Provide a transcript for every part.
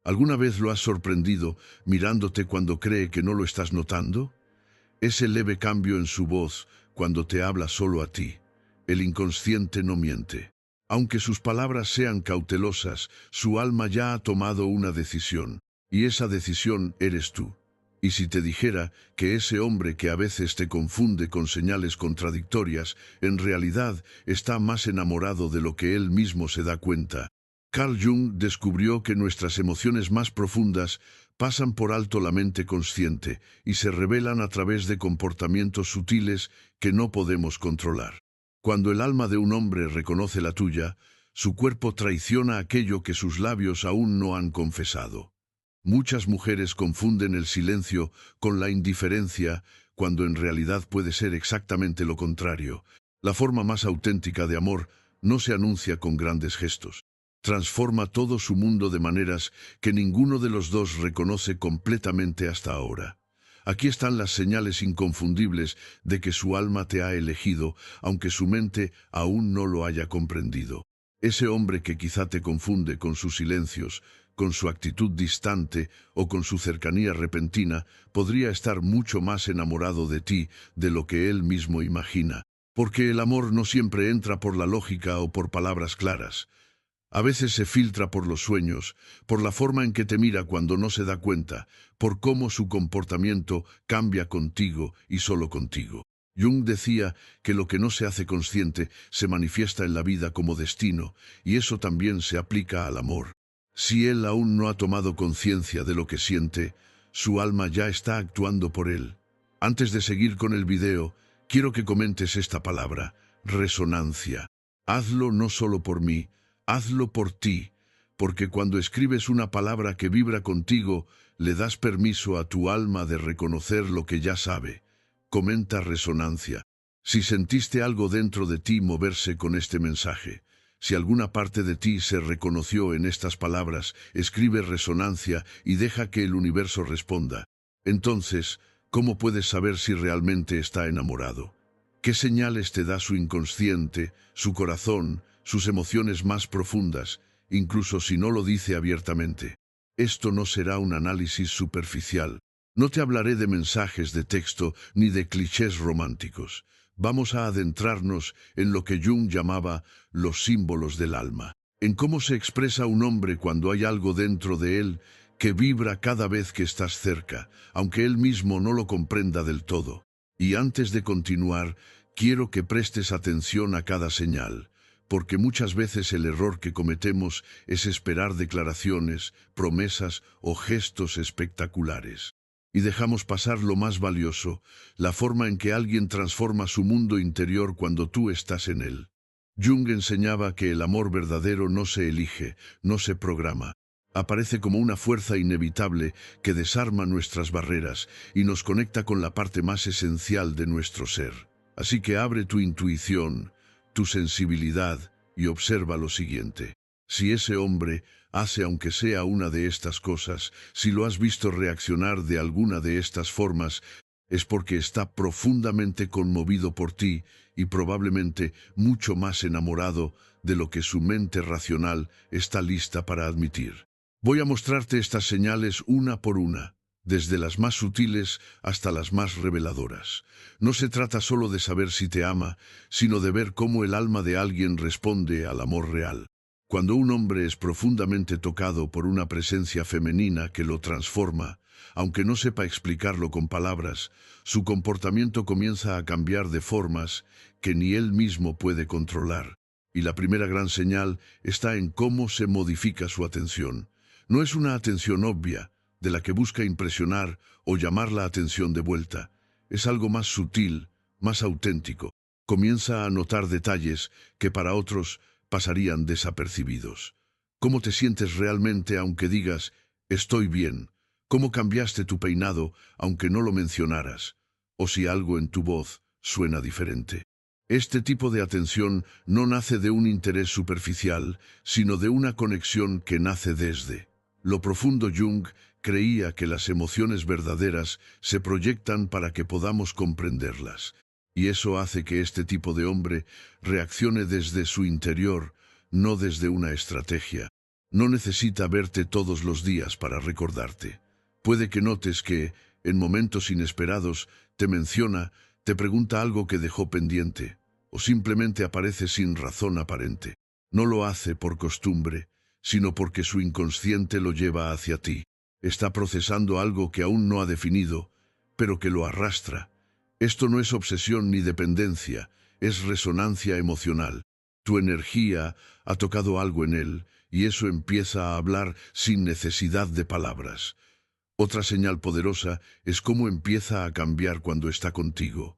¿Alguna vez lo has sorprendido mirándote cuando cree que no lo estás notando? Ese leve cambio en su voz cuando te habla solo a ti. El inconsciente no miente. Aunque sus palabras sean cautelosas, su alma ya ha tomado una decisión, y esa decisión eres tú. Y si te dijera que ese hombre que a veces te confunde con señales contradictorias, en realidad está más enamorado de lo que él mismo se da cuenta. Carl Jung descubrió que nuestras emociones más profundas pasan por alto la mente consciente y se revelan a través de comportamientos sutiles que no podemos controlar. Cuando el alma de un hombre reconoce la tuya, su cuerpo traiciona aquello que sus labios aún no han confesado. Muchas mujeres confunden el silencio con la indiferencia, cuando en realidad puede ser exactamente lo contrario. La forma más auténtica de amor no se anuncia con grandes gestos. Transforma todo su mundo de maneras que ninguno de los dos reconoce completamente hasta ahora. Aquí están las señales inconfundibles de que su alma te ha elegido, aunque su mente aún no lo haya comprendido. Ese hombre que quizá te confunde con sus silencios, con su actitud distante o con su cercanía repentina, podría estar mucho más enamorado de ti de lo que él mismo imagina. Porque el amor no siempre entra por la lógica o por palabras claras. A veces se filtra por los sueños, por la forma en que te mira cuando no se da cuenta, por cómo su comportamiento cambia contigo y solo contigo. Jung decía que lo que no se hace consciente se manifiesta en la vida como destino, y eso también se aplica al amor. Si él aún no ha tomado conciencia de lo que siente, su alma ya está actuando por él. Antes de seguir con el video, quiero que comentes esta palabra, resonancia. Hazlo no solo por mí, hazlo por ti, porque cuando escribes una palabra que vibra contigo, le das permiso a tu alma de reconocer lo que ya sabe. Comenta resonancia. Si sentiste algo dentro de ti moverse con este mensaje, si alguna parte de ti se reconoció en estas palabras, escribe resonancia y deja que el universo responda. Entonces, ¿cómo puedes saber si realmente está enamorado? ¿Qué señales te da su inconsciente, su corazón, sus emociones más profundas, incluso si no lo dice abiertamente? Esto no será un análisis superficial. No te hablaré de mensajes de texto ni de clichés románticos. Vamos a adentrarnos en lo que Jung llamaba los símbolos del alma. En cómo se expresa un hombre cuando hay algo dentro de él que vibra cada vez que estás cerca, aunque él mismo no lo comprenda del todo. Y antes de continuar, quiero que prestes atención a cada señal, porque muchas veces el error que cometemos es esperar declaraciones, promesas o gestos espectaculares. Y dejamos pasar lo más valioso, la forma en que alguien transforma su mundo interior cuando tú estás en él. Jung enseñaba que el amor verdadero no se elige, no se programa. Aparece como una fuerza inevitable que desarma nuestras barreras y nos conecta con la parte más esencial de nuestro ser. Así que abre tu intuición, tu sensibilidad y observa lo siguiente. Si ese hombre hace aunque sea una de estas cosas, si lo has visto reaccionar de alguna de estas formas, es porque está profundamente conmovido por ti y probablemente mucho más enamorado de lo que su mente racional está lista para admitir. Voy a mostrarte estas señales una por una, desde las más sutiles hasta las más reveladoras. No se trata solo de saber si te ama, sino de ver cómo el alma de alguien responde al amor real. Cuando un hombre es profundamente tocado por una presencia femenina que lo transforma, aunque no sepa explicarlo con palabras, su comportamiento comienza a cambiar de formas que ni él mismo puede controlar. Y la primera gran señal está en cómo se modifica su atención. No es una atención obvia, de la que busca impresionar o llamar la atención de vuelta. Es algo más sutil, más auténtico. Comienza a notar detalles que para otros pasarían desapercibidos. ¿Cómo te sientes realmente aunque digas, estoy bien? ¿Cómo cambiaste tu peinado aunque no lo mencionaras? O si algo en tu voz suena diferente. Este tipo de atención no nace de un interés superficial, sino de una conexión que nace desde lo profundo. Jung creía que las emociones verdaderas se proyectan para que podamos comprenderlas. Y eso hace que este tipo de hombre reaccione desde su interior, no desde una estrategia. No necesita verte todos los días para recordarte. Puede que notes que, en momentos inesperados, te menciona, te pregunta algo que dejó pendiente, o simplemente aparece sin razón aparente. No lo hace por costumbre, sino porque su inconsciente lo lleva hacia ti. Está procesando algo que aún no ha definido, pero que lo arrastra. Esto no es obsesión ni dependencia, es resonancia emocional. Tu energía ha tocado algo en él, y eso empieza a hablar sin necesidad de palabras. Otra señal poderosa es cómo empieza a cambiar cuando está contigo.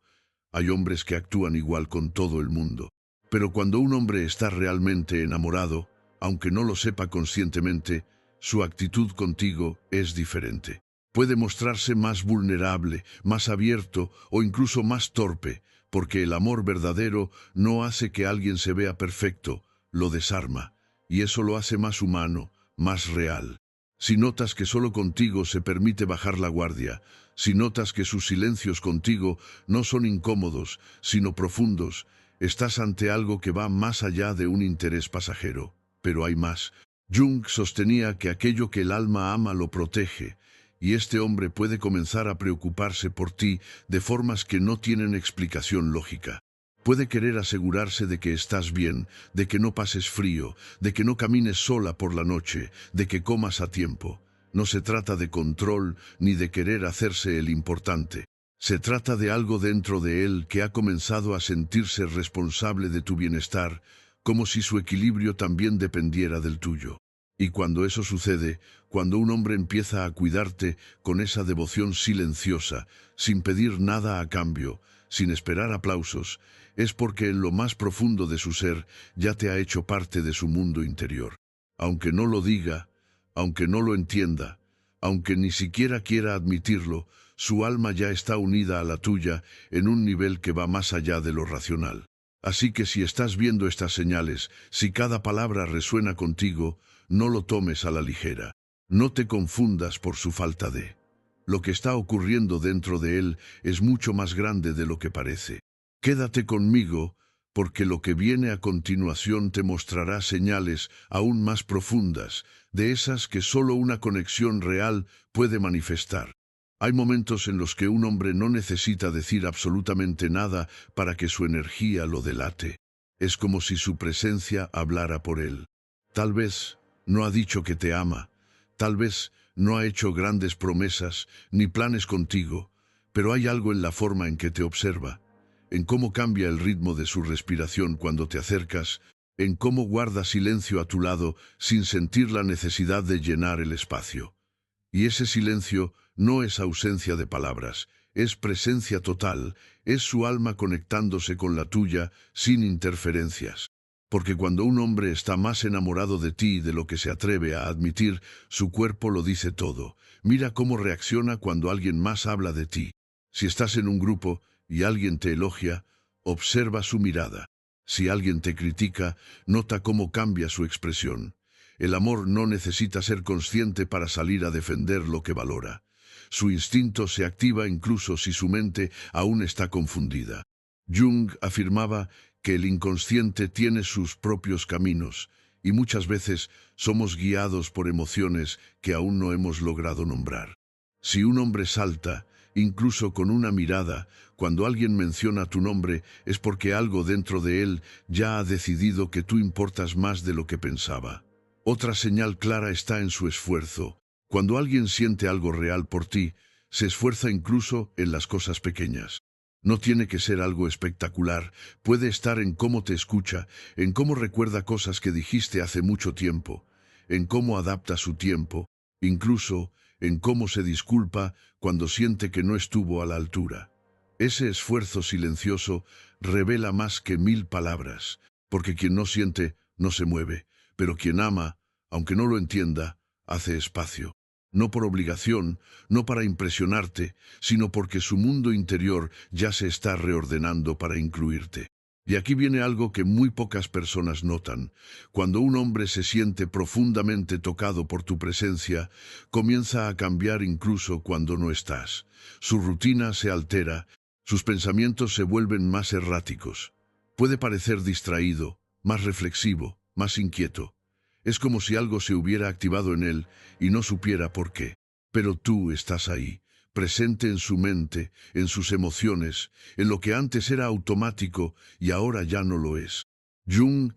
Hay hombres que actúan igual con todo el mundo. Pero cuando un hombre está realmente enamorado, aunque no lo sepa conscientemente, su actitud contigo es diferente. Puede mostrarse más vulnerable, más abierto o incluso más torpe, porque el amor verdadero no hace que alguien se vea perfecto, lo desarma, y eso lo hace más humano, más real. Si notas que solo contigo se permite bajar la guardia, si notas que sus silencios contigo no son incómodos, sino profundos, estás ante algo que va más allá de un interés pasajero. Pero hay más. Jung sostenía que aquello que el alma ama lo protege, y este hombre puede comenzar a preocuparse por ti de formas que no tienen explicación lógica. Puede querer asegurarse de que estás bien, de que no pases frío, de que no camines sola por la noche, de que comas a tiempo. No se trata de control ni de querer hacerse el importante. Se trata de algo dentro de él que ha comenzado a sentirse responsable de tu bienestar, como si su equilibrio también dependiera del tuyo. Y cuando eso sucede, cuando un hombre empieza a cuidarte con esa devoción silenciosa, sin pedir nada a cambio, sin esperar aplausos, es porque en lo más profundo de su ser ya te ha hecho parte de su mundo interior. Aunque no lo diga, aunque no lo entienda, aunque ni siquiera quiera admitirlo, su alma ya está unida a la tuya en un nivel que va más allá de lo racional. Así que si estás viendo estas señales, si cada palabra resuena contigo, no lo tomes a la ligera. No te confundas por su falta de. Lo que está ocurriendo dentro de él es mucho más grande de lo que parece. Quédate conmigo, porque lo que viene a continuación te mostrará señales aún más profundas, de esas que solo una conexión real puede manifestar. Hay momentos en los que un hombre no necesita decir absolutamente nada para que su energía lo delate. Es como si su presencia hablara por él. Tal vez no ha dicho que te ama, tal vez no ha hecho grandes promesas ni planes contigo, pero hay algo en la forma en que te observa, en cómo cambia el ritmo de su respiración cuando te acercas, en cómo guarda silencio a tu lado sin sentir la necesidad de llenar el espacio. Y ese silencio no es ausencia de palabras, es presencia total, es su alma conectándose con la tuya sin interferencias. Porque cuando un hombre está más enamorado de ti de lo que se atreve a admitir, su cuerpo lo dice todo. Mira cómo reacciona cuando alguien más habla de ti. Si estás en un grupo y alguien te elogia, observa su mirada. Si alguien te critica, nota cómo cambia su expresión. El amor no necesita ser consciente para salir a defender lo que valora. Su instinto se activa incluso si su mente aún está confundida. Jung afirmaba que el inconsciente tiene sus propios caminos, y muchas veces somos guiados por emociones que aún no hemos logrado nombrar. Si un hombre salta, incluso con una mirada, cuando alguien menciona tu nombre, es porque algo dentro de él ya ha decidido que tú importas más de lo que pensaba. Otra señal clara está en su esfuerzo. Cuando alguien siente algo real por ti, se esfuerza incluso en las cosas pequeñas. No tiene que ser algo espectacular, puede estar en cómo te escucha, en cómo recuerda cosas que dijiste hace mucho tiempo, en cómo adapta su tiempo, incluso en cómo se disculpa cuando siente que no estuvo a la altura. Ese esfuerzo silencioso revela más que 1000 palabras, porque quien no siente no se mueve, pero quien ama, aunque no lo entienda, hace espacio. No por obligación, no para impresionarte, sino porque su mundo interior ya se está reordenando para incluirte. Y aquí viene algo que muy pocas personas notan. Cuando un hombre se siente profundamente tocado por tu presencia, comienza a cambiar incluso cuando no estás. Su rutina se altera, sus pensamientos se vuelven más erráticos. Puede parecer distraído, más reflexivo, más inquieto. Es como si algo se hubiera activado en él y no supiera por qué. Pero tú estás ahí, presente en su mente, en sus emociones, en lo que antes era automático y ahora ya no lo es. Jung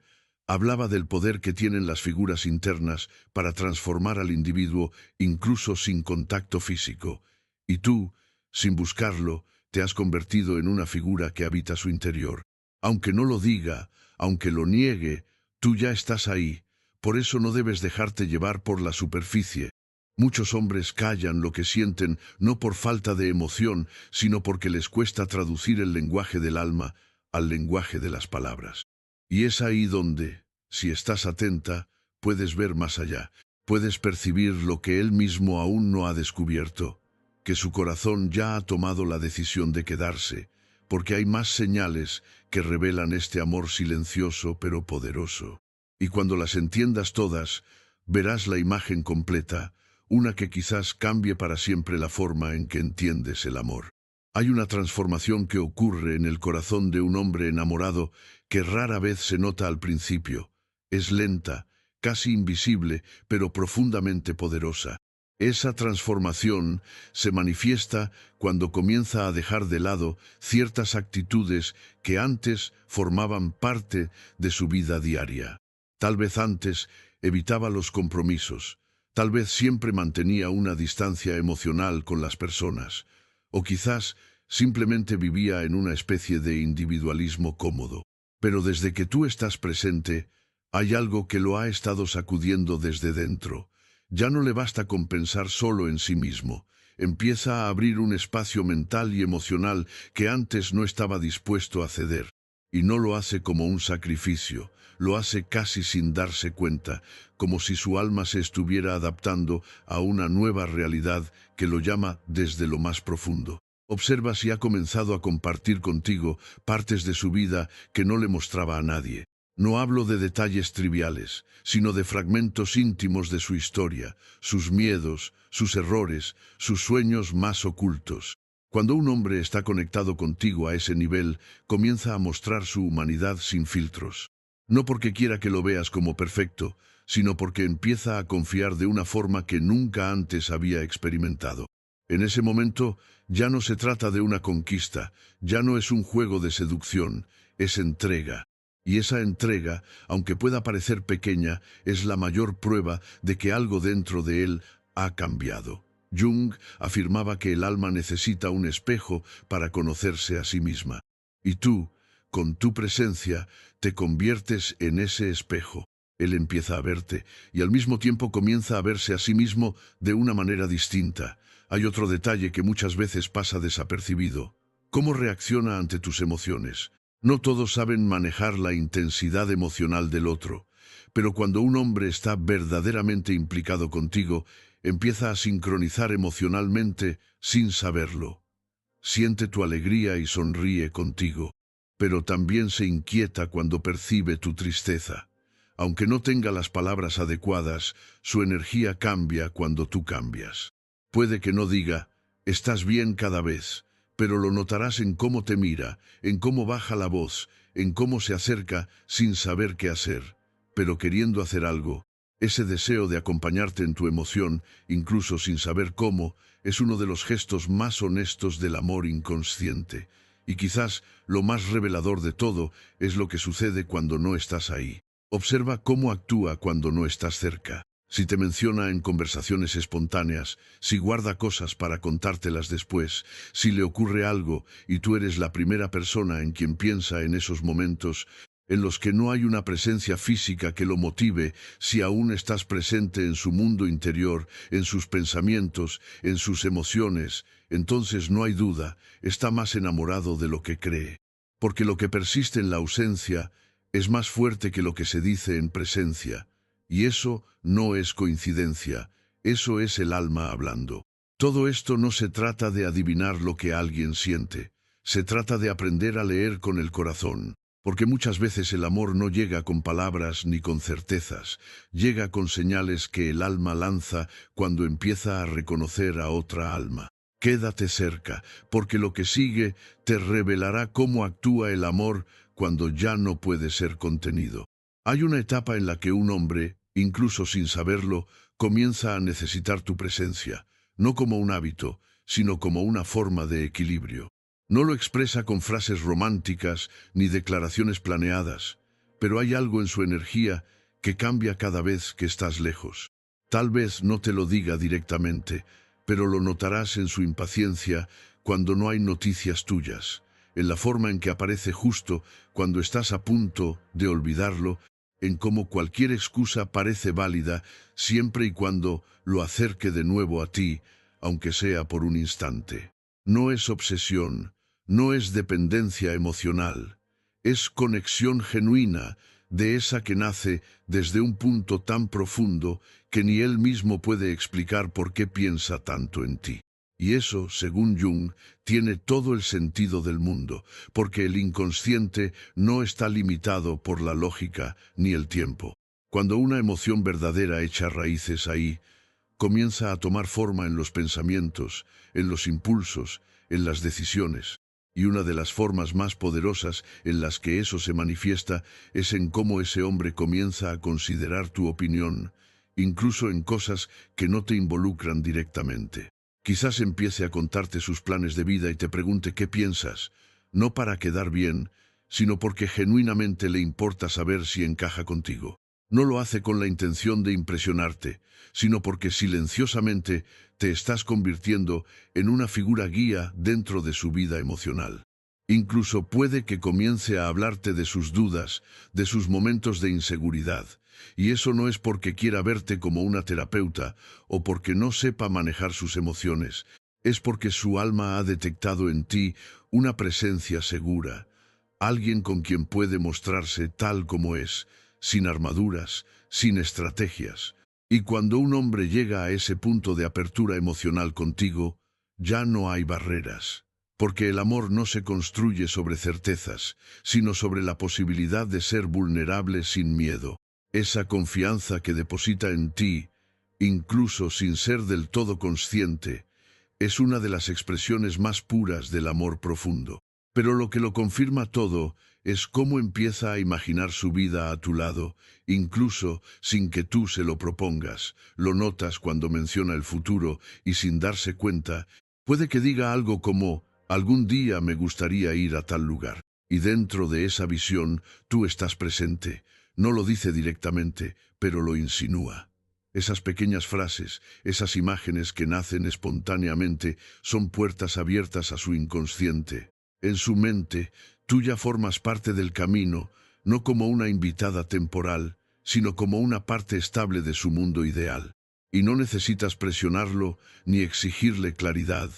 hablaba del poder que tienen las figuras internas para transformar al individuo incluso sin contacto físico. Y tú, sin buscarlo, te has convertido en una figura que habita su interior. Aunque no lo diga, aunque lo niegue, tú ya estás ahí. Por eso no debes dejarte llevar por la superficie. Muchos hombres callan lo que sienten no por falta de emoción, sino porque les cuesta traducir el lenguaje del alma al lenguaje de las palabras. Y es ahí donde, si estás atenta, puedes ver más allá, puedes percibir lo que él mismo aún no ha descubierto, que su corazón ya ha tomado la decisión de quedarse, porque hay más señales que revelan este amor silencioso pero poderoso. Y cuando las entiendas todas, verás la imagen completa, una que quizás cambie para siempre la forma en que entiendes el amor. Hay una transformación que ocurre en el corazón de un hombre enamorado que rara vez se nota al principio. Es lenta, casi invisible, pero profundamente poderosa. Esa transformación se manifiesta cuando comienza a dejar de lado ciertas actitudes que antes formaban parte de su vida diaria. Tal vez antes evitaba los compromisos, tal vez siempre mantenía una distancia emocional con las personas, o quizás simplemente vivía en una especie de individualismo cómodo. Pero desde que tú estás presente, hay algo que lo ha estado sacudiendo desde dentro. Ya no le basta con pensar solo en sí mismo. Empieza a abrir un espacio mental y emocional que antes no estaba dispuesto a ceder. Y no lo hace como un sacrificio, lo hace casi sin darse cuenta, como si su alma se estuviera adaptando a una nueva realidad que lo llama desde lo más profundo. Observa si ha comenzado a compartir contigo partes de su vida que no le mostraba a nadie. No hablo de detalles triviales, sino de fragmentos íntimos de su historia, sus miedos, sus errores, sus sueños más ocultos. Cuando un hombre está conectado contigo a ese nivel, comienza a mostrar su humanidad sin filtros. No porque quiera que lo veas como perfecto, sino porque empieza a confiar de una forma que nunca antes había experimentado. En ese momento, ya no se trata de una conquista, ya no es un juego de seducción, es entrega. Y esa entrega, aunque pueda parecer pequeña, es la mayor prueba de que algo dentro de él ha cambiado. Jung afirmaba que el alma necesita un espejo para conocerse a sí misma. Y tú, con tu presencia, te conviertes en ese espejo. Él empieza a verte y al mismo tiempo comienza a verse a sí mismo de una manera distinta. Hay otro detalle que muchas veces pasa desapercibido. ¿Cómo reacciona ante tus emociones? No todos saben manejar la intensidad emocional del otro, pero cuando un hombre está verdaderamente implicado contigo, empieza a sincronizar emocionalmente sin saberlo. Siente tu alegría y sonríe contigo, pero también se inquieta cuando percibe tu tristeza. Aunque no tenga las palabras adecuadas, su energía cambia cuando tú cambias. Puede que no diga, estás bien cada vez, pero lo notarás en cómo te mira, en cómo baja la voz, en cómo se acerca sin saber qué hacer, pero queriendo hacer algo. Ese deseo de acompañarte en tu emoción, incluso sin saber cómo, es uno de los gestos más honestos del amor inconsciente. Y quizás lo más revelador de todo es lo que sucede cuando no estás ahí. Observa cómo actúa cuando no estás cerca. Si te menciona en conversaciones espontáneas, si guarda cosas para contártelas después, si le ocurre algo y tú eres la primera persona en quien piensa en esos momentos, en los que no hay una presencia física que lo motive, si aún estás presente en su mundo interior, en sus pensamientos, en sus emociones, entonces no hay duda, está más enamorado de lo que cree. Porque lo que persiste en la ausencia es más fuerte que lo que se dice en presencia. Y eso no es coincidencia, eso es el alma hablando. Todo esto no se trata de adivinar lo que alguien siente, se trata de aprender a leer con el corazón. Porque muchas veces el amor no llega con palabras ni con certezas, llega con señales que el alma lanza cuando empieza a reconocer a otra alma. Quédate cerca, porque lo que sigue te revelará cómo actúa el amor cuando ya no puede ser contenido. Hay una etapa en la que un hombre, incluso sin saberlo, comienza a necesitar tu presencia, no como un hábito, sino como una forma de equilibrio. No lo expresa con frases románticas ni declaraciones planeadas, pero hay algo en su energía que cambia cada vez que estás lejos. Tal vez no te lo diga directamente, pero lo notarás en su impaciencia cuando no hay noticias tuyas, en la forma en que aparece justo cuando estás a punto de olvidarlo, en cómo cualquier excusa parece válida siempre y cuando lo acerque de nuevo a ti, aunque sea por un instante. No es obsesión, no es dependencia emocional, es conexión genuina, de esa que nace desde un punto tan profundo que ni él mismo puede explicar por qué piensa tanto en ti. Y eso, según Jung, tiene todo el sentido del mundo, porque el inconsciente no está limitado por la lógica ni el tiempo. Cuando una emoción verdadera echa raíces ahí, comienza a tomar forma en los pensamientos, en los impulsos, en las decisiones. Y una de las formas más poderosas en las que eso se manifiesta es en cómo ese hombre comienza a considerar tu opinión, incluso en cosas que no te involucran directamente. Quizás empiece a contarte sus planes de vida y te pregunte qué piensas, no para quedar bien, sino porque genuinamente le importa saber si encaja contigo. No lo hace con la intención de impresionarte, sino porque silenciosamente te estás convirtiendo en una figura guía dentro de su vida emocional. Incluso puede que comience a hablarte de sus dudas, de sus momentos de inseguridad, y eso no es porque quiera verte como una terapeuta o porque no sepa manejar sus emociones, es porque su alma ha detectado en ti una presencia segura, alguien con quien puede mostrarse tal como es, sin armaduras, sin estrategias. Y cuando un hombre llega a ese punto de apertura emocional contigo, ya no hay barreras, porque el amor no se construye sobre certezas, sino sobre la posibilidad de ser vulnerable sin miedo. Esa confianza que deposita en ti, incluso sin ser del todo consciente, es una de las expresiones más puras del amor profundo. Pero lo que lo confirma todo es cómo empieza a imaginar su vida a tu lado, incluso sin que tú se lo propongas. Lo notas cuando menciona el futuro y sin darse cuenta, puede que diga algo como, algún día me gustaría ir a tal lugar. Y dentro de esa visión, tú estás presente. No lo dice directamente, pero lo insinúa. Esas pequeñas frases, esas imágenes que nacen espontáneamente, son puertas abiertas a su inconsciente. En su mente, tú ya formas parte del camino, no como una invitada temporal, sino como una parte estable de su mundo ideal. Y no necesitas presionarlo ni exigirle claridad,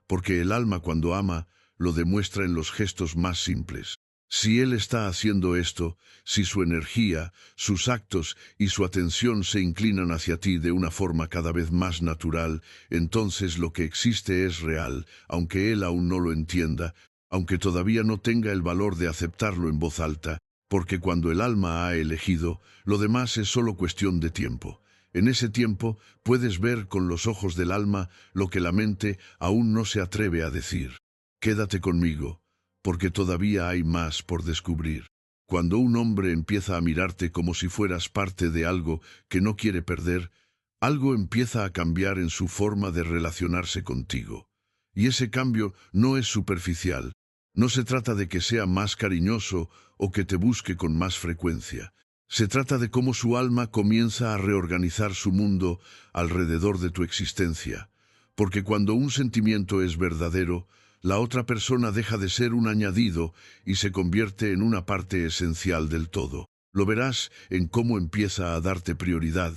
porque el alma cuando ama lo demuestra en los gestos más simples. Si él está haciendo esto, si su energía, sus actos y su atención se inclinan hacia ti de una forma cada vez más natural, entonces lo que existe es real, aunque él aún no lo entienda, aunque todavía no tenga el valor de aceptarlo en voz alta, porque cuando el alma ha elegido, lo demás es solo cuestión de tiempo. En ese tiempo puedes ver con los ojos del alma lo que la mente aún no se atreve a decir. Quédate conmigo, porque todavía hay más por descubrir. Cuando un hombre empieza a mirarte como si fueras parte de algo que no quiere perder, algo empieza a cambiar en su forma de relacionarse contigo. Y ese cambio no es superficial. No se trata de que sea más cariñoso o que te busque con más frecuencia. Se trata de cómo su alma comienza a reorganizar su mundo alrededor de tu existencia. Porque cuando un sentimiento es verdadero, la otra persona deja de ser un añadido y se convierte en una parte esencial del todo. Lo verás en cómo empieza a darte prioridad,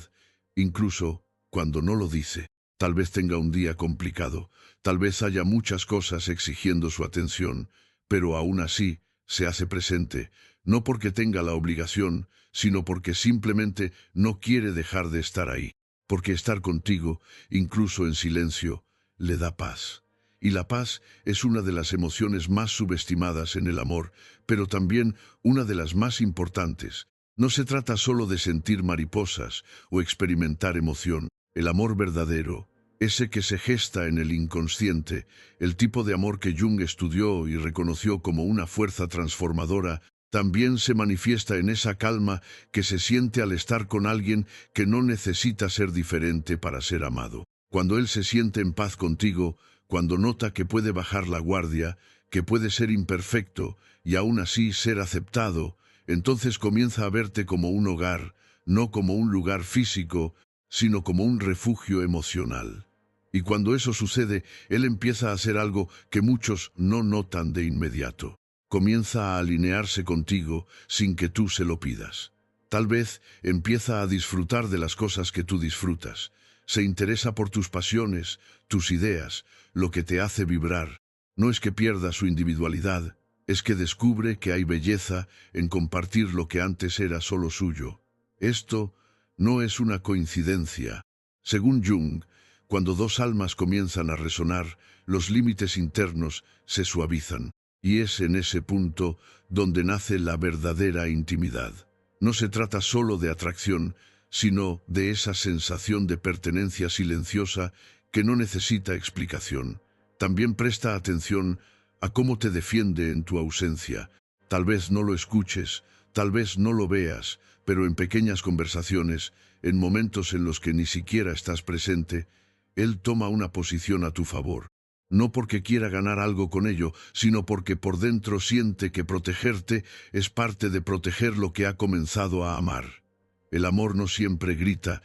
incluso cuando no lo dice. Tal vez tenga un día complicado, tal vez haya muchas cosas exigiendo su atención, pero aún así se hace presente, no porque tenga la obligación, sino porque simplemente no quiere dejar de estar ahí. Porque estar contigo, incluso en silencio, le da paz. Y la paz es una de las emociones más subestimadas en el amor, pero también una de las más importantes. No se trata solo de sentir mariposas o experimentar emoción. El amor verdadero, ese que se gesta en el inconsciente, el tipo de amor que Jung estudió y reconoció como una fuerza transformadora, También se manifiesta en esa calma que se siente al estar con alguien que no necesita ser diferente para ser amado. Cuando él se siente en paz contigo, cuando nota que puede bajar la guardia, que puede ser imperfecto y aún así ser aceptado, entonces comienza a verte como un hogar, no como un lugar físico, sino como un refugio emocional. Y cuando eso sucede, él empieza a hacer algo que muchos no notan de inmediato. Comienza a alinearse contigo sin que tú se lo pidas. Tal vez empieza a disfrutar de las cosas que tú disfrutas. Se interesa por tus pasiones, tus ideas, lo que te hace vibrar. No es que pierda su individualidad, es que descubre que hay belleza en compartir lo que antes era solo suyo. Esto no es una coincidencia. Según Jung, cuando dos almas comienzan a resonar, los límites internos se suavizan. Y es en ese punto donde nace la verdadera intimidad. No se trata solo de atracción, sino de esa sensación de pertenencia silenciosa que no necesita explicación. También presta atención a cómo te defiende en tu ausencia. Tal vez no lo escuches, tal vez no lo veas, pero en pequeñas conversaciones, en momentos en los que ni siquiera estás presente, él toma una posición a tu favor. No porque quiera ganar algo con ello, sino porque por dentro siente que protegerte es parte de proteger lo que ha comenzado a amar. El amor no siempre grita,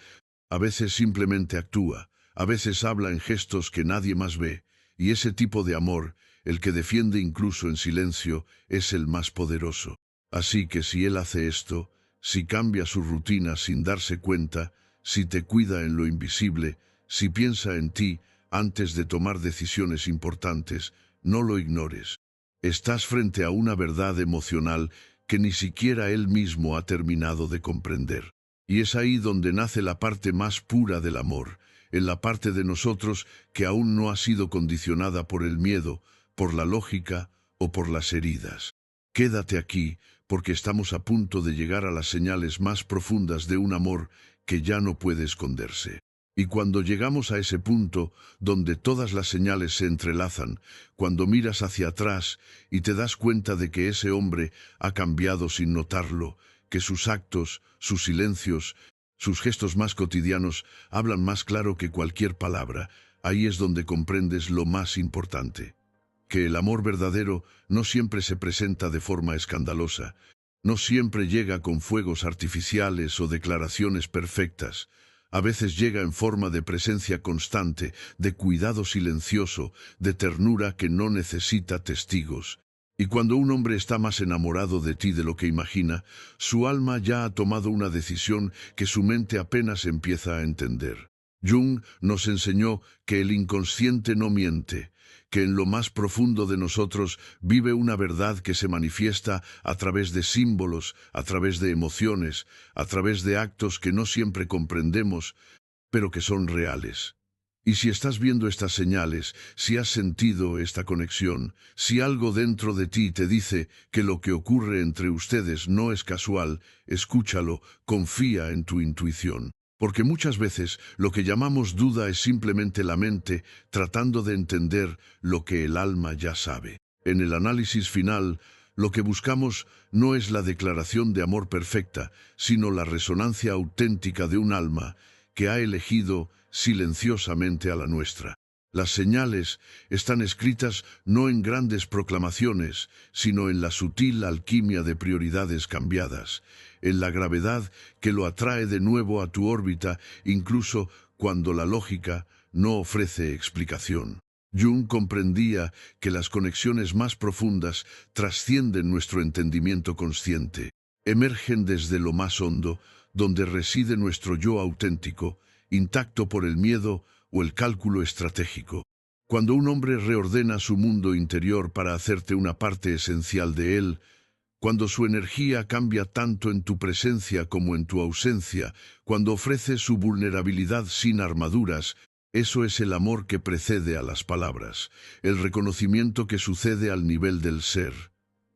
a veces simplemente actúa, a veces habla en gestos que nadie más ve, y ese tipo de amor, el que defiende incluso en silencio, es el más poderoso. Así que si él hace esto, si cambia su rutina sin darse cuenta, si te cuida en lo invisible, si piensa en ti, antes de tomar decisiones importantes, no lo ignores. Estás frente a una verdad emocional que ni siquiera él mismo ha terminado de comprender. Y es ahí donde nace la parte más pura del amor, en la parte de nosotros que aún no ha sido condicionada por el miedo, por la lógica o por las heridas. Quédate aquí, porque estamos a punto de llegar a las señales más profundas de un amor que ya no puede esconderse. Y cuando llegamos a ese punto, donde todas las señales se entrelazan, cuando miras hacia atrás y te das cuenta de que ese hombre ha cambiado sin notarlo, que sus actos, sus silencios, sus gestos más cotidianos hablan más claro que cualquier palabra, ahí es donde comprendes lo más importante. Que el amor verdadero no siempre se presenta de forma escandalosa, no siempre llega con fuegos artificiales o declaraciones perfectas. A veces llega en forma de presencia constante, de cuidado silencioso, de ternura que no necesita testigos. Y cuando un hombre está más enamorado de ti de lo que imagina, su alma ya ha tomado una decisión que su mente apenas empieza a entender. Jung nos enseñó que el inconsciente no miente, que en lo más profundo de nosotros vive una verdad que se manifiesta a través de símbolos, a través de emociones, a través de actos que no siempre comprendemos, pero que son reales. Y si estás viendo estas señales, si has sentido esta conexión, si algo dentro de ti te dice que lo que ocurre entre ustedes no es casual, escúchalo, confía en tu intuición. Porque muchas veces lo que llamamos duda es simplemente la mente tratando de entender lo que el alma ya sabe. En el análisis final, lo que buscamos no es la declaración de amor perfecta, sino la resonancia auténtica de un alma que ha elegido silenciosamente a la nuestra. Las señales están escritas no en grandes proclamaciones, sino en la sutil alquimia de prioridades cambiadas, en la gravedad que lo atrae de nuevo a tu órbita, incluso cuando la lógica no ofrece explicación. Jung comprendía que las conexiones más profundas trascienden nuestro entendimiento consciente, emergen desde lo más hondo, donde reside nuestro yo auténtico, intacto por el miedo o el cálculo estratégico. Cuando un hombre reordena su mundo interior para hacerte una parte esencial de él, cuando su energía cambia tanto en tu presencia como en tu ausencia, cuando ofrece su vulnerabilidad sin armaduras, eso es el amor que precede a las palabras, el reconocimiento que sucede al nivel del ser.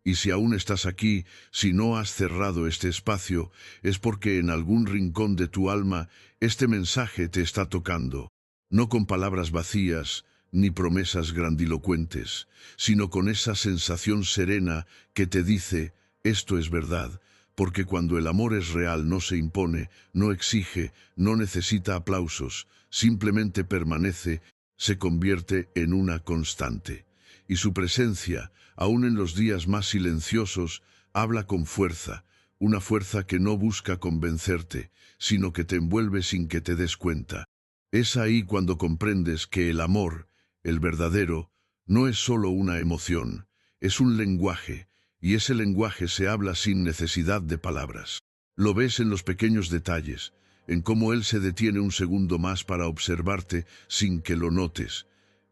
Y si aún estás aquí, si no has cerrado este espacio, es porque en algún rincón de tu alma este mensaje te está tocando. No con palabras vacías, ni promesas grandilocuentes, sino con esa sensación serena que te dice, Esto es verdad, porque cuando el amor es real no se impone, no exige, no necesita aplausos, simplemente permanece, se convierte en una constante. Y su presencia, aun en los días más silenciosos, habla con fuerza, una fuerza que no busca convencerte, sino que te envuelve sin que te des cuenta. Es ahí cuando comprendes que el amor, el verdadero, no es solo una emoción, es un lenguaje, y ese lenguaje se habla sin necesidad de palabras. Lo ves en los pequeños detalles, en cómo él se detiene un segundo más para observarte sin que lo notes,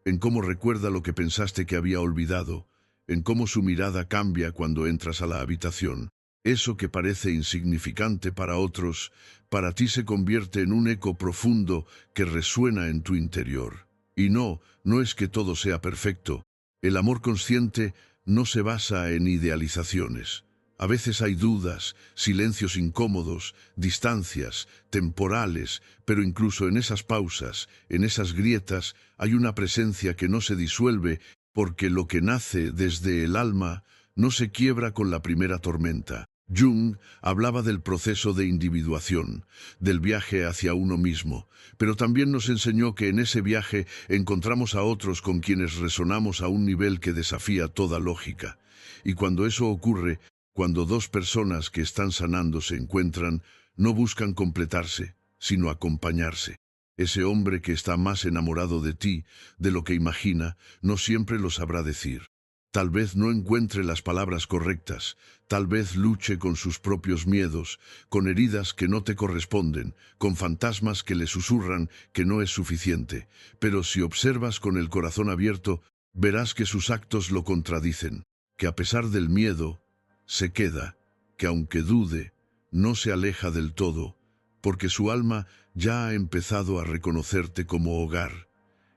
en cómo recuerda lo que pensaste que había olvidado, en cómo su mirada cambia cuando entras a la habitación. Eso que parece insignificante para otros, para ti se convierte en un eco profundo que resuena en tu interior. Y no es que todo sea perfecto. El amor consciente no se basa en idealizaciones. A veces hay dudas, silencios incómodos, distancias, temporales, pero incluso en esas pausas, en esas grietas, hay una presencia que no se disuelve porque lo que nace desde el alma no se quiebra con la primera tormenta. Jung hablaba del proceso de individuación, del viaje hacia uno mismo, pero también nos enseñó que en ese viaje encontramos a otros con quienes resonamos a un nivel que desafía toda lógica. Y cuando eso ocurre, cuando dos personas que están sanando se encuentran, no buscan completarse, sino acompañarse. Ese hombre que está más enamorado de ti, de lo que imagina, no siempre lo sabrá decir. Tal vez no encuentre las palabras correctas, tal vez luche con sus propios miedos, con heridas que no te corresponden, con fantasmas que le susurran que no es suficiente. Pero si observas con el corazón abierto, verás que sus actos lo contradicen, que a pesar del miedo, se queda, que aunque dude, no se aleja del todo, porque su alma ya ha empezado a reconocerte como hogar.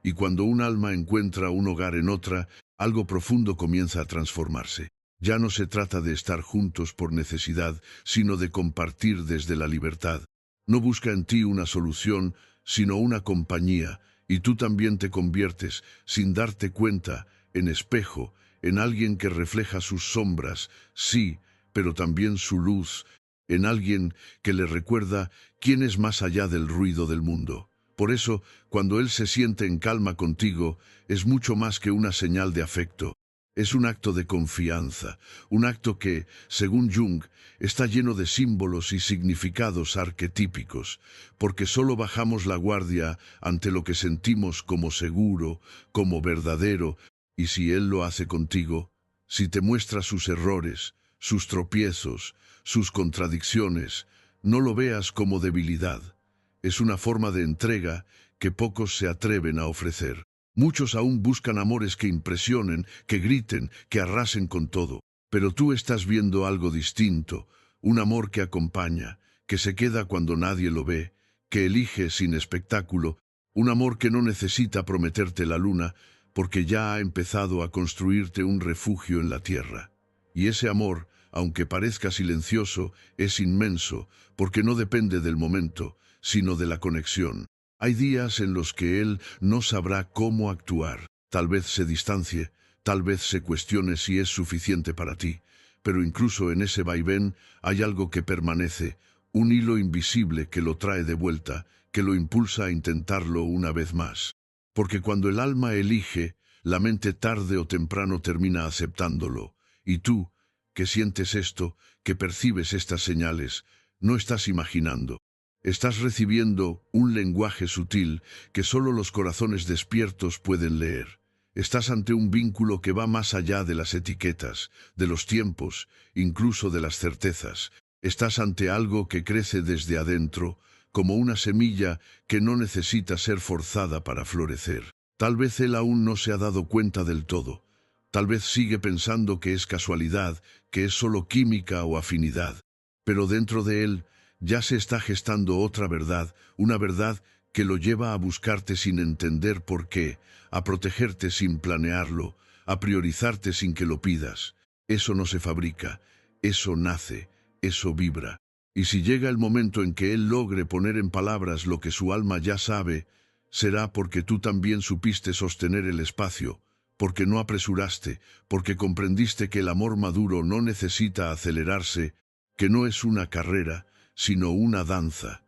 Y cuando un alma encuentra un hogar en otra, algo profundo comienza a transformarse. Ya no se trata de estar juntos por necesidad, sino de compartir desde la libertad. No busca en ti una solución, sino una compañía, y tú también te conviertes, sin darte cuenta, en espejo, en alguien que refleja sus sombras, sí, pero también su luz, en alguien que le recuerda quién es más allá del ruido del mundo. Por eso, cuando él se siente en calma contigo, es mucho más que una señal de afecto. Es un acto de confianza, un acto que, según Jung, está lleno de símbolos y significados arquetípicos, porque solo bajamos la guardia ante lo que sentimos como seguro, como verdadero, y si él lo hace contigo, si te muestra sus errores, sus tropiezos, sus contradicciones, no lo veas como debilidad. Es una forma de entrega que pocos se atreven a ofrecer. Muchos aún buscan amores que impresionen, que griten, que arrasen con todo. Pero tú estás viendo algo distinto, un amor que acompaña, que se queda cuando nadie lo ve, que elige sin espectáculo, un amor que no necesita prometerte la luna, porque ya ha empezado a construirte un refugio en la tierra. Y ese amor, aunque parezca silencioso, es inmenso, porque no depende del momento, sino de la conexión. Hay días en los que él no sabrá cómo actuar. Tal vez se distancie, tal vez se cuestione si es suficiente para ti, pero incluso en ese vaivén hay algo que permanece, un hilo invisible que lo trae de vuelta, que lo impulsa a intentarlo una vez más. Porque cuando el alma elige, la mente tarde o temprano termina aceptándolo. Y tú, que sientes esto, que percibes estas señales, no estás imaginando. Estás recibiendo un lenguaje sutil que solo los corazones despiertos pueden leer. Estás ante un vínculo que va más allá de las etiquetas, de los tiempos, incluso de las certezas. Estás ante algo que crece desde adentro, como una semilla que no necesita ser forzada para florecer. Tal vez él aún no se ha dado cuenta del todo. Tal vez sigue pensando que es casualidad, que es solo química o afinidad. Pero dentro de él ya se está gestando otra verdad, una verdad que lo lleva a buscarte sin entender por qué, a protegerte sin planearlo, a priorizarte sin que lo pidas. Eso no se fabrica, eso nace, eso vibra. Y si llega el momento en que él logre poner en palabras lo que su alma ya sabe, será porque tú también supiste sostener el espacio, porque no apresuraste, porque comprendiste que el amor maduro no necesita acelerarse, que no es una carrera, sino una danza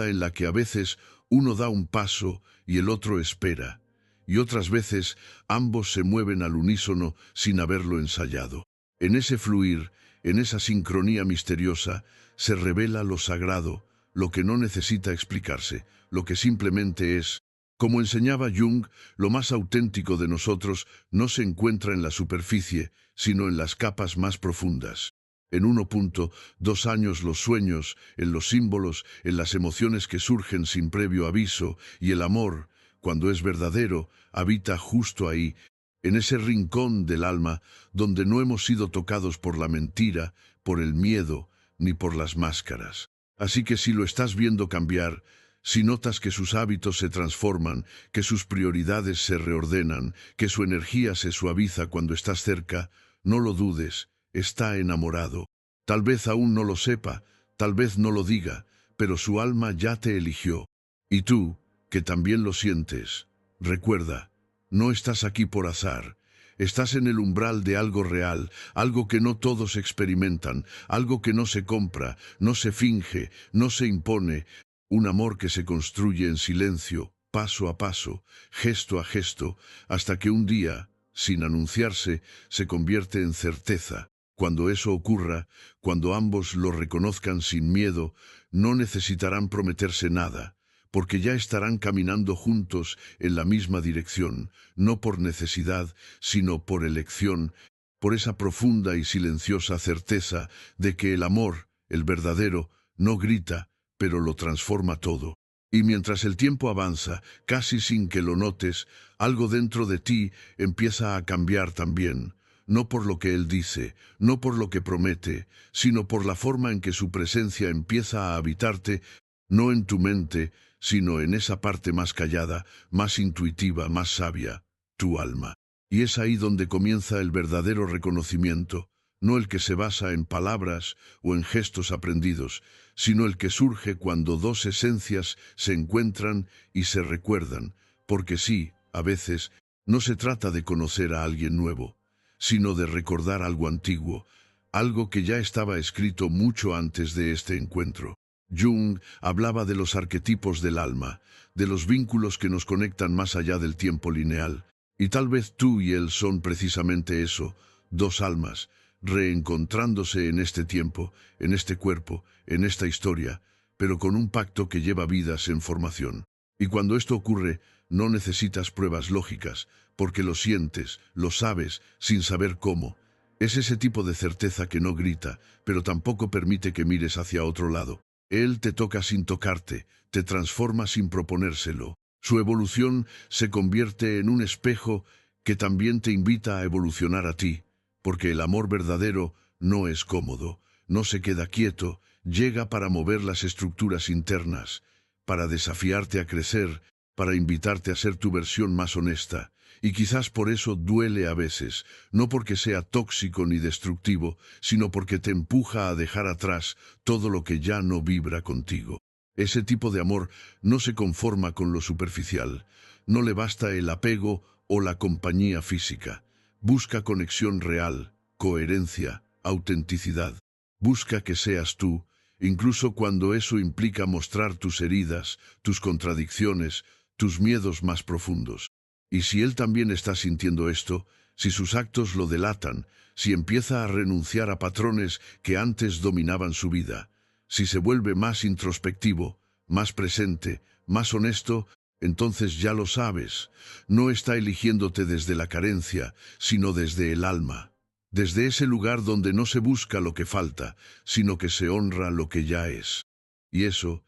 en la que a veces uno da un paso y el otro espera, y otras veces ambos se mueven al unísono sin haberlo ensayado. En ese fluir, en esa sincronía misteriosa, se revela lo sagrado, lo que no necesita explicarse, lo que simplemente es. Como enseñaba Jung, lo más auténtico de nosotros no se encuentra en la superficie, sino en las capas más profundas. En 1.2 años los sueños, en los símbolos, en las emociones que surgen sin previo aviso, y el amor, cuando es verdadero, habita justo ahí, en ese rincón del alma donde no hemos sido tocados por la mentira, por el miedo, ni por las máscaras. Así que si lo estás viendo cambiar, si notas que sus hábitos se transforman, que sus prioridades se reordenan, que su energía se suaviza cuando estás cerca, no lo dudes, está enamorado. Tal vez aún no lo sepa, tal vez no lo diga, pero su alma ya te eligió. Y tú, que también lo sientes, recuerda, no estás aquí por azar. Estás en el umbral de algo real, algo que no todos experimentan, algo que no se compra, no se finge, no se impone, un amor que se construye en silencio, paso a paso, gesto a gesto, hasta que un día, sin anunciarse, se convierte en certeza. Cuando eso ocurra, cuando ambos lo reconozcan sin miedo, no necesitarán prometerse nada, porque ya estarán caminando juntos en la misma dirección, no por necesidad, sino por elección, por esa profunda y silenciosa certeza de que el amor, el verdadero, no grita, pero lo transforma todo. Y mientras el tiempo avanza, casi sin que lo notes, algo dentro de ti empieza a cambiar también, no por lo que él dice, no por lo que promete, sino por la forma en que su presencia empieza a habitarte, no en tu mente, sino en esa parte más callada, más intuitiva, más sabia, tu alma. Y es ahí donde comienza el verdadero reconocimiento, no el que se basa en palabras o en gestos aprendidos, sino el que surge cuando dos esencias se encuentran y se recuerdan, porque sí, a veces, no se trata de conocer a alguien nuevo, sino de recordar algo antiguo, algo que ya estaba escrito mucho antes de este encuentro. Jung hablaba de los arquetipos del alma, de los vínculos que nos conectan más allá del tiempo lineal, y tal vez tú y él son precisamente eso, dos almas, reencontrándose en este tiempo, en este cuerpo, en esta historia, pero con un pacto que lleva vidas en formación. Y cuando esto ocurre, no necesitas pruebas lógicas, porque lo sientes, lo sabes, sin saber cómo. Es ese tipo de certeza que no grita, pero tampoco permite que mires hacia otro lado. Él te toca sin tocarte, te transforma sin proponérselo. Su evolución se convierte en un espejo que también te invita a evolucionar a ti, porque el amor verdadero no es cómodo, no se queda quieto, llega para mover las estructuras internas, para desafiarte a crecer, para invitarte a ser tu versión más honesta. Y quizás por eso duele a veces, no porque sea tóxico ni destructivo, sino porque te empuja a dejar atrás todo lo que ya no vibra contigo. Ese tipo de amor no se conforma con lo superficial, no le basta el apego o la compañía física. Busca conexión real, coherencia, autenticidad. Busca que seas tú, incluso cuando eso implica mostrar tus heridas, tus contradicciones, tus miedos más profundos. Y si él también está sintiendo esto, si sus actos lo delatan, si empieza a renunciar a patrones que antes dominaban su vida, si se vuelve más introspectivo, más presente, más honesto, entonces ya lo sabes, no está eligiéndote desde la carencia, sino desde el alma, desde ese lugar donde no se busca lo que falta, sino que se honra lo que ya es. Y eso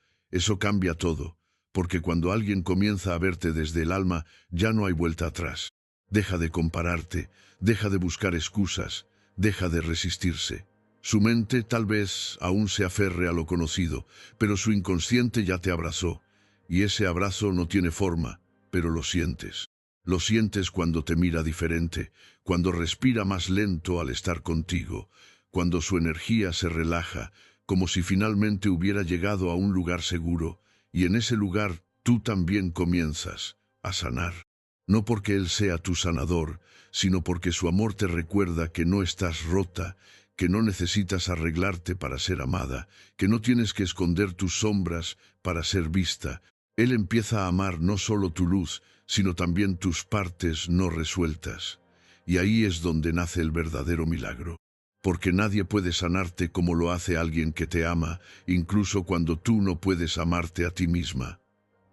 cambia todo, porque cuando alguien comienza a verte desde el alma, ya no hay vuelta atrás. Deja de compararte, deja de buscar excusas, deja de resistirse. Su mente tal vez aún se aferre a lo conocido, pero su inconsciente ya te abrazó, y ese abrazo no tiene forma, pero lo sientes. Lo sientes cuando te mira diferente, cuando respira más lento al estar contigo, cuando su energía se relaja, como si finalmente hubiera llegado a un lugar seguro, y en ese lugar tú también comienzas a sanar. no porque Él sea tu sanador, sino porque su amor te recuerda que no estás rota, que no necesitas arreglarte para ser amada, que no tienes que esconder tus sombras para ser vista. Él empieza a amar no solo tu luz, sino también tus partes no resueltas. Y ahí es donde nace el verdadero milagro. Porque nadie puede sanarte como lo hace alguien que te ama, incluso cuando tú no puedes amarte a ti misma.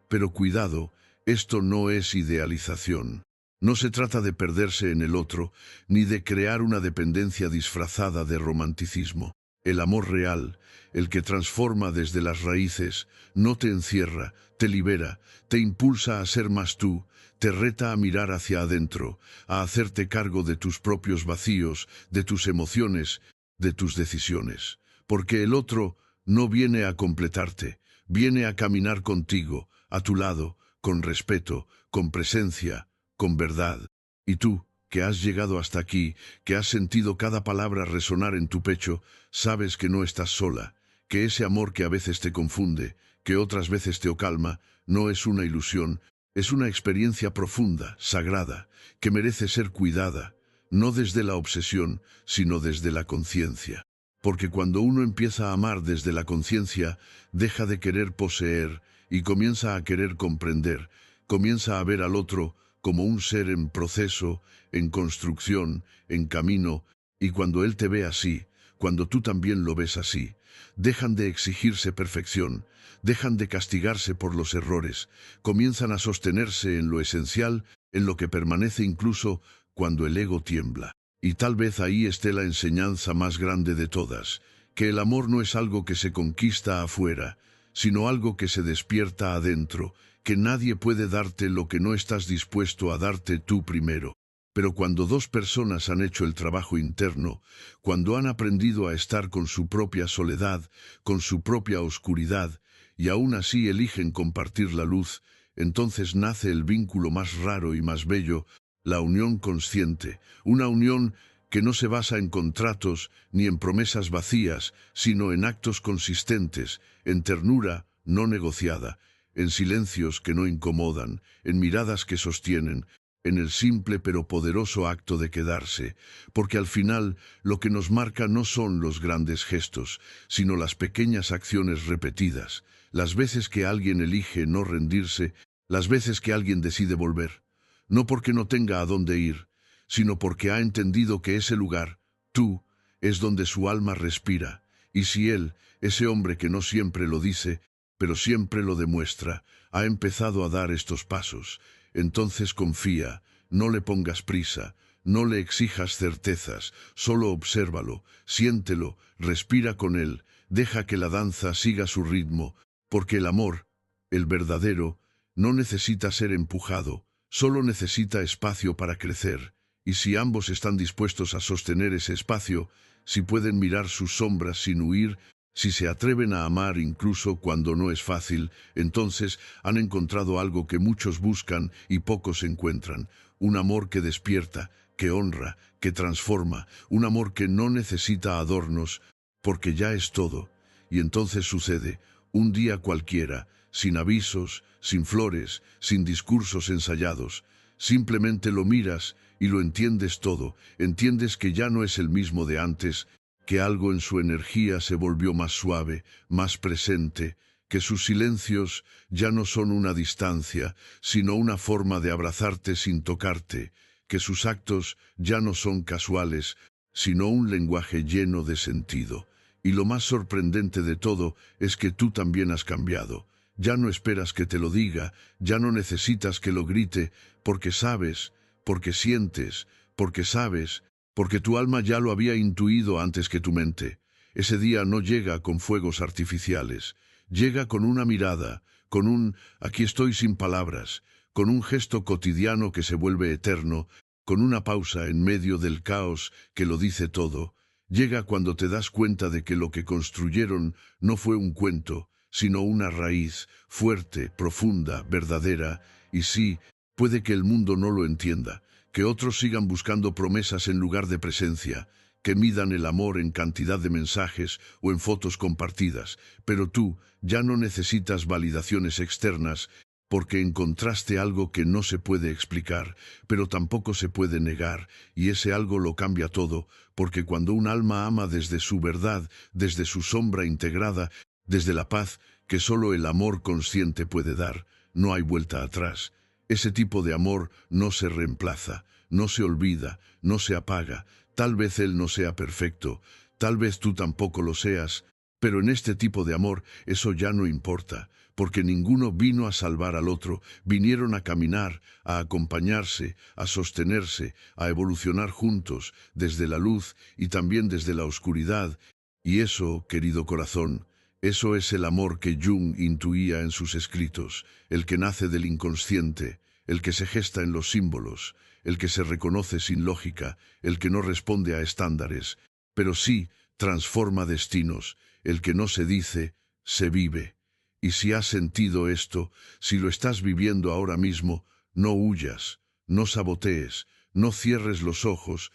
Pero cuidado, esto no es idealización. No se trata de perderse en el otro, ni de crear una dependencia disfrazada de romanticismo. El amor real, el que transforma desde las raíces, no te encierra, te libera, te impulsa a ser más tú, te reta a mirar hacia adentro, a hacerte cargo de tus propios vacíos, de tus emociones, de tus decisiones. Porque el otro no viene a completarte, viene a caminar contigo, a tu lado, con respeto, con presencia, con verdad. Y tú, que has llegado hasta aquí, que has sentido cada palabra resonar en tu pecho, sabes que no estás sola, que ese amor que a veces te confunde, que otras veces te calma, no es una ilusión, es una experiencia profunda, sagrada, que merece ser cuidada, no desde la obsesión, sino desde la conciencia. Porque cuando uno empieza a amar desde la conciencia, deja de querer poseer y comienza a querer comprender, comienza a ver al otro como un ser en proceso, en construcción, en camino, y cuando él te ve así, cuando tú también lo ves así, dejan de exigirse perfección, dejan de castigarse por los errores, comienzan a sostenerse en lo esencial, en lo que permanece incluso cuando el ego tiembla. Y tal vez ahí esté la enseñanza más grande de todas, que el amor no es algo que se conquista afuera, sino algo que se despierta adentro, que nadie puede darte lo que no estás dispuesto a darte tú primero. Pero cuando dos personas han hecho el trabajo interno, cuando han aprendido a estar con su propia soledad, con su propia oscuridad, y aún así eligen compartir la luz, entonces nace el vínculo más raro y más bello, la unión consciente, una unión que no se basa en contratos ni en promesas vacías, sino en actos consistentes, en ternura no negociada, en silencios que no incomodan, en miradas que sostienen, en el simple pero poderoso acto de quedarse, porque al final lo que nos marca no son los grandes gestos, sino las pequeñas acciones repetidas, las veces que alguien elige no rendirse, las veces que alguien decide volver, no porque no tenga a dónde ir, sino porque ha entendido que ese lugar, tú, es donde su alma respira, y si él, ese hombre que no siempre lo dice, pero siempre lo demuestra, ha empezado a dar estos pasos, entonces confía, no le pongas prisa, no le exijas certezas, solo obsérvalo, siéntelo, respira con él, deja que la danza siga su ritmo, porque el amor, el verdadero, no necesita ser empujado, solo necesita espacio para crecer, y si ambos están dispuestos a sostener ese espacio, si pueden mirar sus sombras sin huir, si se atreven a amar incluso cuando no es fácil, entonces han encontrado algo que muchos buscan y pocos encuentran, un amor que despierta, que honra, que transforma, un amor que no necesita adornos, porque ya es todo, y entonces sucede, un día cualquiera, sin avisos, sin flores, sin discursos ensayados, simplemente lo miras y lo entiendes todo, entiendes que ya no es el mismo de antes, que algo en su energía se volvió más suave, más presente, que sus silencios ya no son una distancia, sino una forma de abrazarte sin tocarte, que sus actos ya no son casuales, sino un lenguaje lleno de sentido. Y lo más sorprendente de todo es que tú también has cambiado. Ya no esperas que te lo diga, ya no necesitas que lo grite, porque sabes, porque sientes, porque sabes, porque tu alma ya lo había intuido antes que tu mente. Ese día no llega con fuegos artificiales, llega con una mirada, con un aquí estoy sin palabras, con un gesto cotidiano que se vuelve eterno, con una pausa en medio del caos que lo dice todo. Llega cuando te das cuenta de que lo que construyeron no fue un cuento, sino una raíz, fuerte, profunda, verdadera, y sí, puede que el mundo no lo entienda, que otros sigan buscando promesas en lugar de presencia, que midan el amor en cantidad de mensajes o en fotos compartidas, pero tú ya no necesitas validaciones externas, porque encontraste algo que no se puede explicar, pero tampoco se puede negar, y ese algo lo cambia todo, porque cuando un alma ama desde su verdad, desde su sombra integrada, desde la paz que solo el amor consciente puede dar, no hay vuelta atrás. Ese tipo de amor no se reemplaza, no se olvida, no se apaga. Tal vez él no sea perfecto, tal vez tú tampoco lo seas, pero en este tipo de amor eso ya no importa, porque ninguno vino a salvar al otro, vinieron a caminar, a acompañarse, a sostenerse, a evolucionar juntos, desde la luz y también desde la oscuridad. Y eso, querido corazón, eso es el amor que Jung intuía en sus escritos, el que nace del inconsciente, el que se gesta en los símbolos, el que se reconoce sin lógica, el que no responde a estándares, pero sí transforma destinos, el que no se dice, se vive. Y si has sentido esto, si lo estás viviendo ahora mismo, no huyas, no sabotees, no cierres los ojos,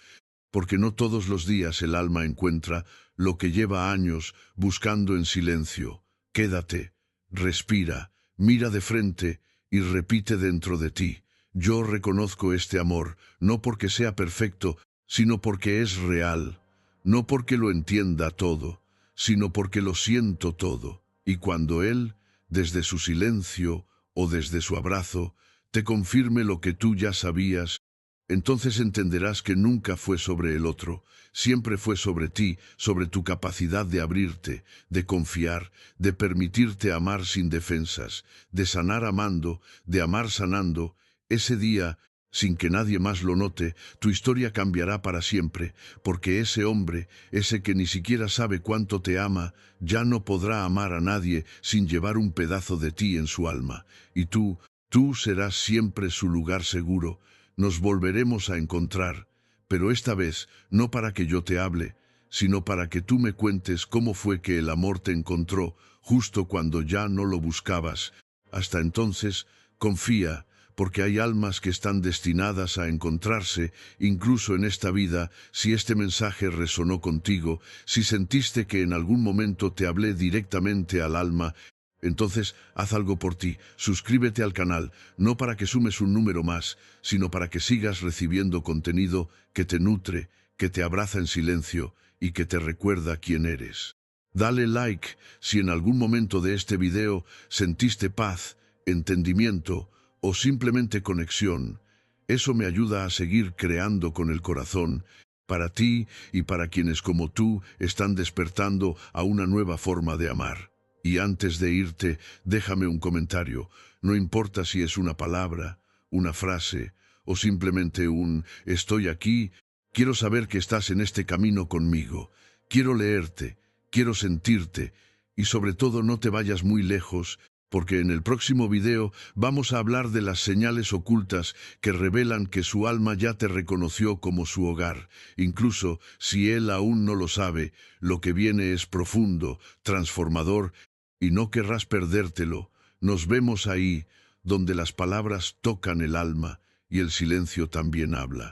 porque no todos los días el alma encuentra lo que lleva años buscando en silencio. Quédate, respira, mira de frente y repite dentro de ti: yo reconozco este amor, no porque sea perfecto, sino porque es real, no porque lo entienda todo, sino porque lo siento todo. Y cuando Él, desde su silencio o desde su abrazo, te confirme lo que tú ya sabías, entonces entenderás que nunca fue sobre el otro, siempre fue sobre ti, sobre tu capacidad de abrirte, de confiar, de permitirte amar sin defensas, de sanar amando, de amar sanando. Ese día, sin que nadie más lo note, tu historia cambiará para siempre, porque ese hombre, ese que ni siquiera sabe cuánto te ama, ya no podrá amar a nadie sin llevar un pedazo de ti en su alma. Y tú serás siempre su lugar seguro. Nos volveremos a encontrar, pero esta vez no para que yo te hable, sino para que tú me cuentes cómo fue que el amor te encontró justo cuando ya no lo buscabas. Hasta entonces, confía, porque hay almas que están destinadas a encontrarse, incluso en esta vida. Si este mensaje resonó contigo, si sentiste que en algún momento te hablé directamente al alma, entonces haz algo por ti, suscríbete al canal, no para que sumes un número más, sino para que sigas recibiendo contenido que te nutre, que te abraza en silencio y que te recuerda quién eres. Dale like si en algún momento de este video sentiste paz, entendimiento o simplemente conexión. Eso me ayuda a seguir creando con el corazón, para ti y para quienes como tú están despertando a una nueva forma de amar. Y antes de irte, déjame un comentario. No importa si es una palabra, una frase o simplemente un estoy aquí. Quiero saber que estás en este camino conmigo. Quiero leerte, quiero sentirte y sobre todo no te vayas muy lejos, porque en el próximo video vamos a hablar de las señales ocultas que revelan que su alma ya te reconoció como su hogar. Incluso si él aún no lo sabe, lo que viene es profundo, transformador, y no querrás perdértelo. Nos vemos ahí, donde las palabras tocan el alma y el silencio también habla.